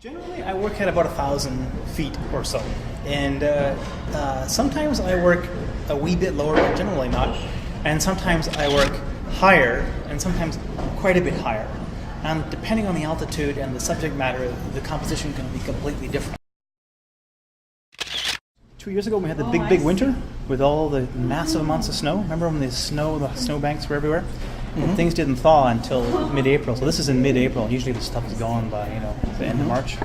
Generally, I work at about 1,000 feet or so, and sometimes I work a wee bit lower, but generally not, and sometimes I work higher, and sometimes quite a bit higher. And depending on the altitude and the subject matter, the composition can be completely different. 2 years ago, we had the big winter with all the massive amounts of snow. Remember when the snowbanks were everywhere? And things didn't thaw until mid-April. So this is in mid-April. Usually the stuff is gone by the end of March.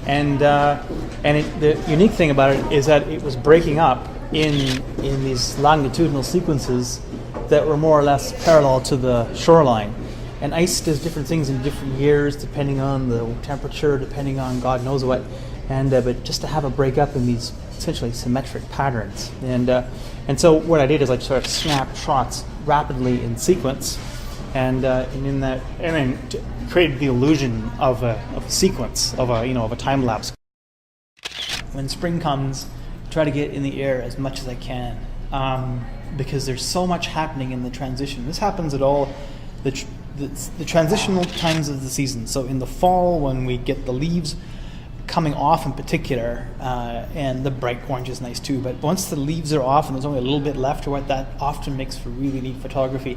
And the unique thing about it is that it was breaking up in these longitudinal sequences that were more or less parallel to the shoreline. And ice does different things in different years, depending on the temperature, depending on God knows what. And but just to have it break up in these essentially symmetric patterns. And so what I did is I sort of snapped shots rapidly in sequence, and then created the illusion of a sequence of a time lapse. When spring comes, try to get in the air as much as I can, because there's so much happening in the transition. This happens at all the transitional times of the season. So in the fall, when we get the leaves coming off in particular, and the bright orange is nice too, but once the leaves are off and there's only a little bit left or what, that often makes for really neat photography.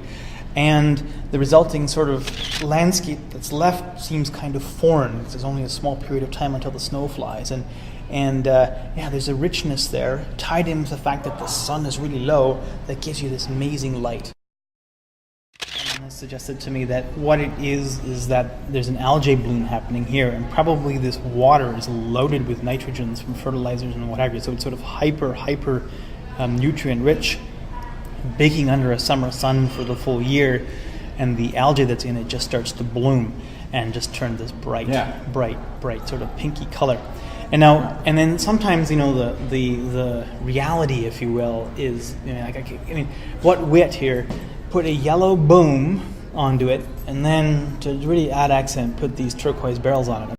And the resulting sort of landscape that's left seems kind of foreign because there's only a small period of time until the snow flies. And there's a richness there tied in with the fact that the sun is really low that gives you this amazing light. Suggested to me that what it is that there's an algae bloom happening here, and probably this water is loaded with nitrogens from fertilizers and what have you, so it's sort of hyper nutrient rich, baking under a summer sun for the full year, and the algae that's in it just starts to bloom and just turn this bright sort of pinky color. And then sometimes the reality, if you will, is what wit here? Put a yellow boom onto it, and then to really add accent, put these turquoise barrels on it.